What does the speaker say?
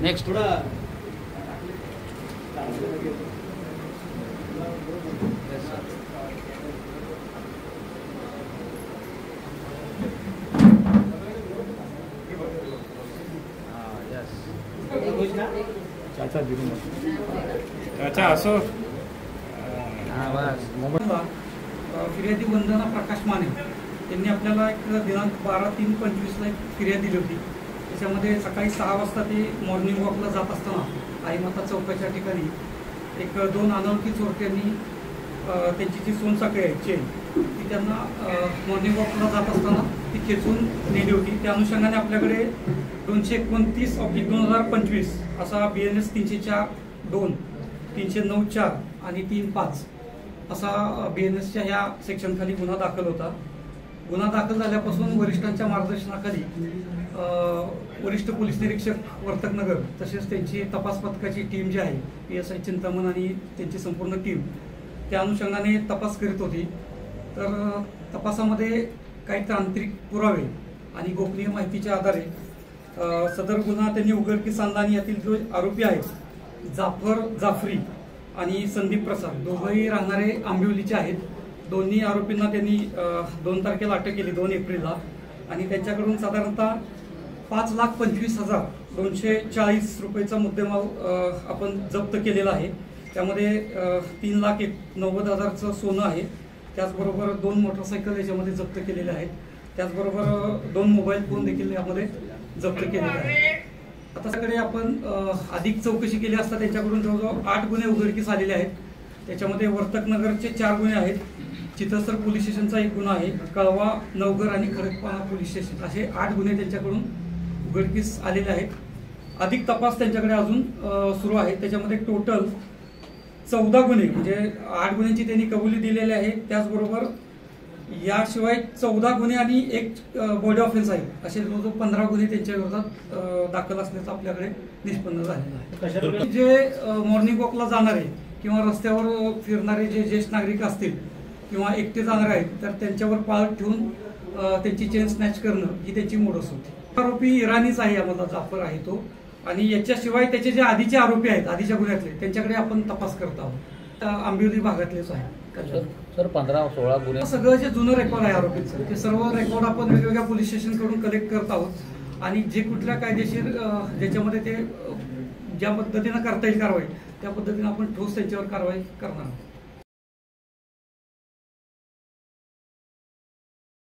Next अच्छा असो फिर्यादी वंदना प्रकाश माने यांनी आपल्याला एक दिनांक 12/3/25 एक फिर्याद दिली होती। त्याच्यामध्ये सकाळी 6 वाजता ते मॉर्निंग वॉकला जात असताना आईमाता चौकाच्या ठिकाणी एक 2 अनोळखी चोरट्यांनी त्यांची जी सोनसाखळी आहे चेन ती त्यांना मॉर्निंग वॉकला जात असताना ती खेचून नेली होती। त्या अनुषंगाने आपल्याकडे 229/2025 असा BNS 304(2), 309(4) आणि 3(5) असा BNSच्या ह्या सेक्शनखाली गुन्हा दाखल होता। गुन्हा दाखल झाल्यापासून वरिष्ठांच्या मार्गदर्शनाखाली वरिष्ठ पोलीस निरीक्षक वर्तकनगर तसेच त्यांची तपास पथकाची टीम जी आहे PSI चिंतामण आणि त्यांची संपूर्ण टीम त्या अनुषंगाने तपास करीत होती। तर तपासामध्ये काही तांत्रिक पुरावे आणि गोपनीय माहितीच्या आधारे सदर गुन्हा त्यांनी उघडकीस आणला आणि यातील जो आरोपी आहेत जाफर जाफरी आणि संदीप प्रसाद दोघंही राहणारे आंबिवलीचे आहेत। दोन्ही आरोपींना त्यांनी 2 तारखेला अटक केली 2 एप्रिलला आणि त्यांच्याकडून साधारणतः 5,25,240 रुपयेचा मुद्देमाल आपण जप्त केलेला आहे। त्यामध्ये 3,90,000चं सोनं आहे, त्याचबरोबर 2 मोटरसायकल याच्यामध्ये जप्त केलेले आहेत, त्याचबरोबर 2 मोबाईल फोन देखील यामध्ये जप्त केलेले आहेत। आता सगळे आपण अधिक चौकशी केली असता त्यांच्याकडून जवळजवळ 8 गुन्हे उघडकीस आलेले आहेत। त्याच्यामध्ये वर्तकनगरचे 4 गुन्हे आहेत, चितसर पोलीस स्टेशनचा 1 गुन्हा आहे, कळवा, नवघर आणि खडकपाडा पोलीस स्टेशन असे 8 गुन्हे त्यांच्याकडून उघडकीस आलेले आहेत। अधिक तपास त्यांच्याकडे अजून सुरू आहे। त्याच्यामध्ये टोटल 14 गुन्हे म्हणजे 8 गुन्ह्यांची त्यांनी कबुली दिलेली आहे, त्याचबरोबर याशिवाय 14 गुन्हे आणि 1 बॉडी ऑफेन्स आहे, असे जवळजवळ 15 गुन्हे त्यांच्या विरोधात दाखल असल्याचं आपल्याकडे निष्पन्न झालेलं आहे। जे मॉर्निंग वॉकला जाणारे किंवा रस्त्यावर फिरणारे जे ज्येष्ठ नागरिक असतील किंवा एकटे जाणारे आहेत तर त्यांच्यावर पाळत ठेवून त्यांची चेन स्नॅच करणं ही त्यांची मोडस होती। आरोपी इराणीच आहे, आम्हाला जाफर आहे तो, आणि याच्याशिवाय त्याचे जे आधीचे आरोपी आहेत आधीच्या गुन्ह्यातले त्यांच्याकडे आपण तपास करत आहोत। आंबिवली भागातलेच आहे सर 15-16 गुन्हे सगळं जे जुनं रेकॉर्ड आहे आरोपींचं ते सर्व रेकॉर्ड आपण वेगवेगळ्या पोलीस स्टेशन कडून कलेक्ट करत आहोत आणि जे कुठल्या कायदेशीर ज्याच्यामध्ये ते ज्या पद्धतीनं करता येईल कारवाई त्या पद्धतीने आपण ठोस त्यांच्यावर कारवाई करणार आहोत।